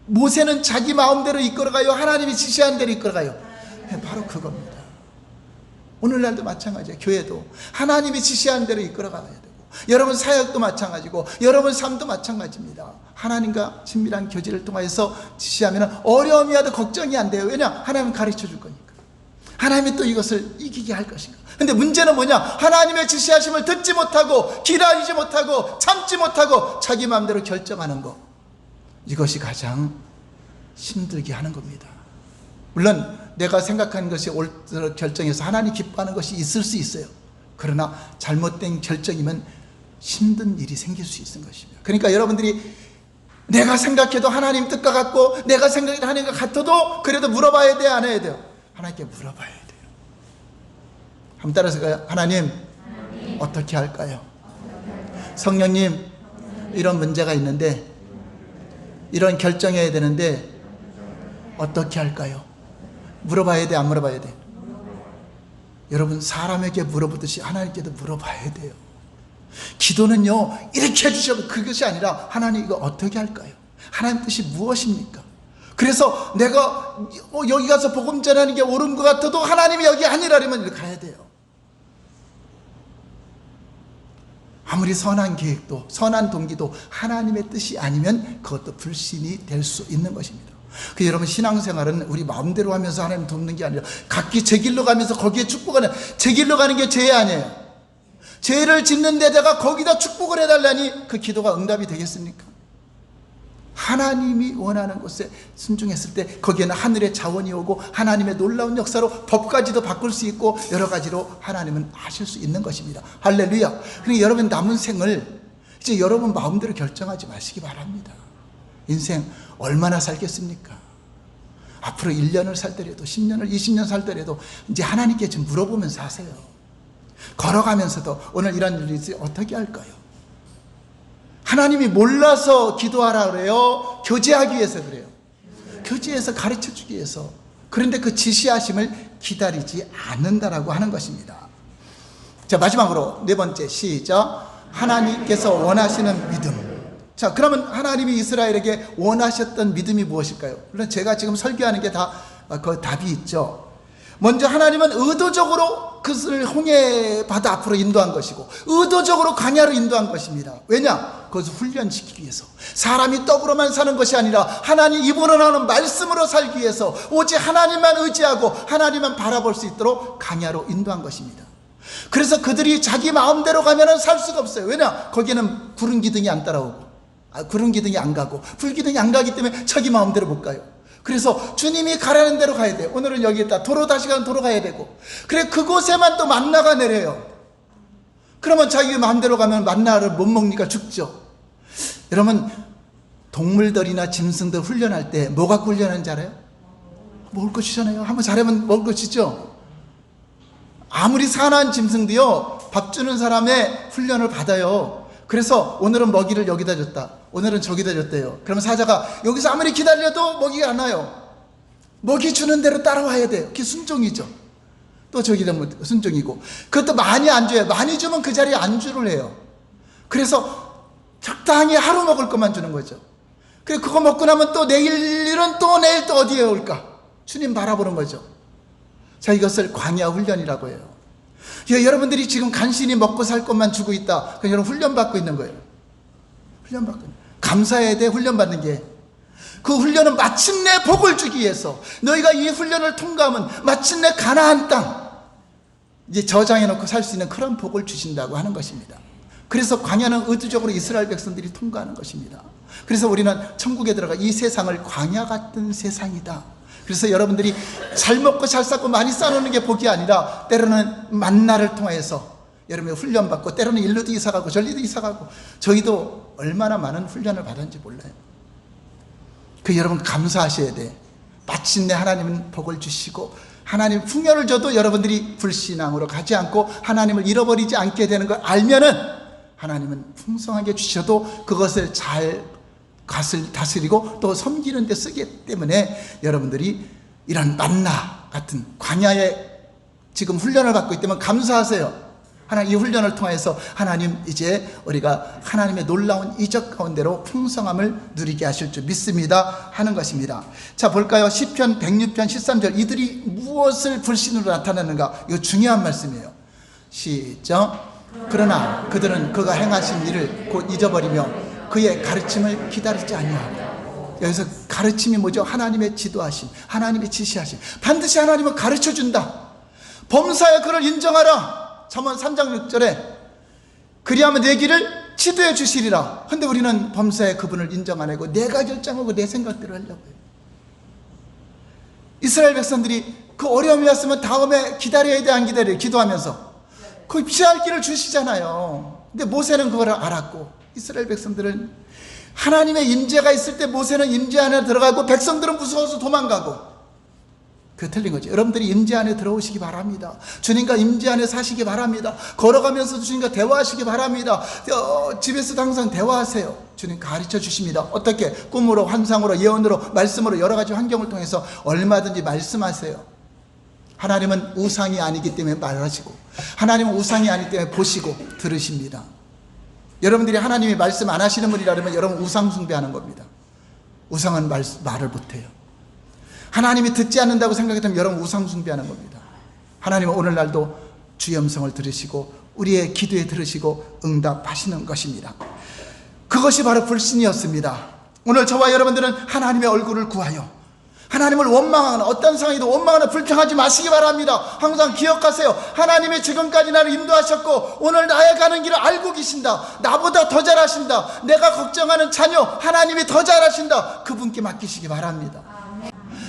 모세는 자기 마음대로 이끌어가요? 하나님이 지시한 대로 이끌어가요? 바로 그겁니다. 오늘날도 마찬가지예요. 교회도 하나님이 지시한 대로 이끌어가야 되고 여러분 사역도 마찬가지고 여러분 삶도 마찬가지입니다. 하나님과 친밀한 교제를 통해서 지시하면 어려움이 와도 걱정이 안 돼요. 왜냐? 하나님은 가르쳐 줄 거니까. 하나님이 또 이것을 이기게 할 것인가. 근데 문제는 뭐냐? 하나님의 지시하심을 듣지 못하고 기다리지 못하고 참지 못하고 자기 마음대로 결정하는 것, 이것이 가장 힘들게 하는 겁니다. 물론 내가 생각하는 것이 옳도록 결정해서 하나님 기뻐하는 것이 있을 수 있어요. 그러나 잘못된 결정이면 힘든 일이 생길 수 있는 것입니다. 그러니까 여러분들이 내가 생각해도 하나님 뜻과 같고 내가 생각해도 하나님과 같아도 그래도 물어봐야 돼요? 안 해야 돼요? 하나님께 물어봐야 돼요. 한번 따라서 가요. 하나님, 어떻게 할까요? 성령님, 이런 문제가 있는데 이런 결정해야 되는데 어떻게 할까요? 물어봐야 돼? 안 물어봐야 돼? 여러분, 사람에게 물어보듯이 하나님께도 물어봐야 돼요. 기도는요 이렇게 해주셔도 그것이 아니라 하나님 이거 어떻게 할까요? 하나님 뜻이 무엇입니까? 그래서 내가 여기 가서 복음 전하는 게 옳은 것 같아도 하나님이 여기 아니라면 이렇게 가야 돼요. 아무리 선한 계획도 선한 동기도 하나님의 뜻이 아니면 그것도 불신이 될 수 있는 것입니다. 그 여러분, 신앙생활은 우리 마음대로 하면서 하나님 돕는 게 아니라 각기 제 길로 가면서 거기에 축복하는, 제 길로 가는 게 죄 아니에요. 죄를 짓는 데다가 거기다 축복을 해달라니 그 기도가 응답이 되겠습니까? 하나님이 원하는 곳에 순종했을 때 거기에는 하늘의 자원이 오고 하나님의 놀라운 역사로 법까지도 바꿀 수 있고 여러 가지로 하나님은 하실 수 있는 것입니다. 할렐루야. 그러니까 여러분 남은 생을 이제 여러분 마음대로 결정하지 마시기 바랍니다. 인생 얼마나 살겠습니까? 앞으로 1년을 살더라도 10년을 20년 살더라도 이제 하나님께 좀 물어보면서 하세요. 걸어가면서도 오늘 이런 일이 있어요. 어떻게 할까요? 하나님이 몰라서 기도하라 그래요? 교제하기 위해서 그래요? 교제해서 가르쳐 주기 위해서. 그런데 그 지시하심을 기다리지 않는다라고 하는 것입니다. 자, 마지막으로 네 번째 시작. 하나님께서 원하시는 믿음. 자, 그러면 하나님이 이스라엘에게 원하셨던 믿음이 무엇일까요? 물론 제가 지금 설교하는 게 다 그 답이 있죠. 먼저 하나님은 의도적으로 그것을 홍해 바다 앞으로 인도한 것이고 의도적으로 광야로 인도한 것입니다. 왜냐? 그것을 훈련시키기 위해서. 사람이 떡으로만 사는 것이 아니라 하나님 입으로 나오는 말씀으로 살기 위해서 오직 하나님만 의지하고 하나님만 바라볼 수 있도록 광야로 인도한 것입니다. 그래서 그들이 자기 마음대로 가면은 살 수가 없어요. 왜냐? 거기에는 구름 기둥이 안 따라오고 구름 기둥이 안 가고 불 기둥이 안 가기 때문에 자기 마음대로 못 가요. 그래서 주님이 가라는 대로 가야 돼요. 오늘은 여기에다 도로 다시 가는 도로 가야 되고, 그래 그곳에만 또 만나가 내려요. 그러면 자기 마음대로 가면 만나를 못 먹으니까 죽죠. 여러분, 동물들이나 짐승들 훈련할 때 뭐 갖고 훈련하는지 알아요? 먹을 것이잖아요. 한번 잘하면 먹을 것이죠. 아무리 사나운 짐승도요, 밥 주는 사람의 훈련을 받아요. 그래서 오늘은 먹이를 여기다 줬다, 오늘은 저기다 줬대요. 그러면 사자가 여기서 아무리 기다려도 먹이가 안 와요. 먹이 주는 대로 따라와야 돼요. 그게 순종이죠. 또 저기다 순종이고, 그것도 많이 안 줘요. 많이 주면 그 자리에 안주를 해요. 그래서 적당히 하루 먹을 것만 주는 거죠. 그리고 그거 먹고 나면 또 내일은 또 내일 또 어디에 올까? 주님 바라보는 거죠. 자, 이것을 광야 훈련이라고 해요. 여러분들이 지금 간신히 먹고 살 것만 주고 있다. 그럼 여러분 훈련받고 있는 거예요. 훈련받고 있는 거예요. 감사해야 돼. 훈련받는 게. 그 훈련은 마침내 복을 주기 위해서, 너희가 이 훈련을 통과하면 마침내 가나안 땅 이제 저장해 놓고 살 수 있는 그런 복을 주신다고 하는 것입니다. 그래서 광야는 의도적으로 이스라엘 백성들이 통과하는 것입니다. 그래서 우리는 천국에 들어가 이 세상을 광야 같은 세상이다. 그래서 여러분들이 잘 먹고 잘 쌓고 많이 쌓아놓는 게 복이 아니라, 때로는 만나를 통해서 여러분이 훈련받고, 때로는 일로도 이사가고 저리도 이사가고, 저희도 얼마나 많은 훈련을 받았는지 몰라요. 그 여러분 감사하셔야 돼. 마침내 하나님은 복을 주시고, 하나님 풍요를 줘도 여러분들이 불신앙으로 가지 않고 하나님을 잃어버리지 않게 되는 걸 알면은, 하나님은 풍성하게 주셔도 그것을 잘 다스리고 또 섬기는 데 쓰기 때문에, 여러분들이 이런 만나 같은 광야에 지금 훈련을 받고 있기 때문에 감사하세요. 하나님, 이 훈련을 통해서 하나님 이제 우리가 하나님의 놀라운 이적 가운데로 풍성함을 누리게 하실 줄 믿습니다 하는 것입니다. 자, 볼까요? 시편 106편 13절. 이들이 무엇을 불신으로 나타내는가? 이거 중요한 말씀이에요. 시작. 그러나 그들은 그가 행하신 일을 곧 잊어버리며 그의 가르침을 기다리지 아니하고. 여기서 가르침이 뭐죠? 하나님의 지도하심, 하나님의 지시하심. 반드시 하나님은 가르쳐준다. 범사에 그를 인정하라. 잠언 3장 6절에 그리하면 내 길을 지도해 주시리라. 근데 우리는 범사에 그분을 인정 안 하고 내가 결정하고 내 생각대로 하려고 해요. 이스라엘 백성들이 그 어려움이 왔으면 다음에 기다려야 돼, 안 기다려요? 기도하면서 그 피할 길을 주시잖아요. 근데 모세는 그걸 알았고, 이스라엘 백성들은 하나님의 임재가 있을 때 모세는 임재 안에 들어가고 백성들은 무서워서 도망가고. 그 틀린 거죠. 여러분들이 임재 안에 들어오시기 바랍니다. 주님과 임재 안에 사시기 바랍니다. 걸어가면서 주님과 대화하시기 바랍니다. 집에서도 항상 대화하세요. 주님 가르쳐 주십니다. 어떻게? 꿈으로, 환상으로, 예언으로, 말씀으로, 여러 가지 환경을 통해서 얼마든지 말씀하세요. 하나님은 우상이 아니기 때문에 말하시고, 하나님은 우상이 아니기 때문에 보시고 들으십니다. 여러분들이 하나님이 말씀 안 하시는 분이라면 여러분 우상 숭배하는 겁니다. 우상은 말을 못해요. 하나님이 듣지 않는다고 생각했다면 여러분 우상 숭배하는 겁니다. 하나님은 오늘날도 주의 음성을 들으시고 우리의 기도에 들으시고 응답하시는 것입니다. 그것이 바로 불신이었습니다. 오늘 저와 여러분들은 하나님의 얼굴을 구하여 하나님을 원망하거나 어떤 상황에도 원망하거나 불평하지 마시기 바랍니다. 항상 기억하세요. 하나님이 지금까지 나를 인도하셨고 오늘 나의 가는 길을 알고 계신다. 나보다 더 잘하신다. 내가 걱정하는 자녀 하나님이 더 잘하신다. 그분께 맡기시기 바랍니다.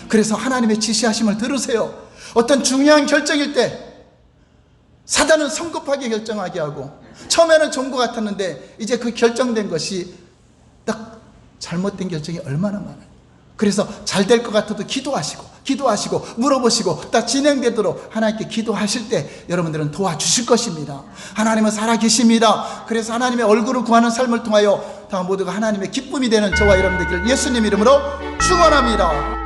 그래서 하나님의 지시하심을 들으세요. 어떤 중요한 결정일 때 사단은 성급하게 결정하게 하고, 처음에는 좋은 것 같았는데 이제 그 결정된 것이 딱 잘못된 결정이 얼마나 많아요. 그래서 잘 될 것 같아도 기도하시고 물어보시고 딱 진행되도록 하나님께 기도하실 때 여러분들은 도와주실 것입니다. 하나님은 살아계십니다. 그래서 하나님의 얼굴을 구하는 삶을 통하여 다 모두가 하나님의 기쁨이 되는 저와 여러분들 예수님 이름으로 축원합니다.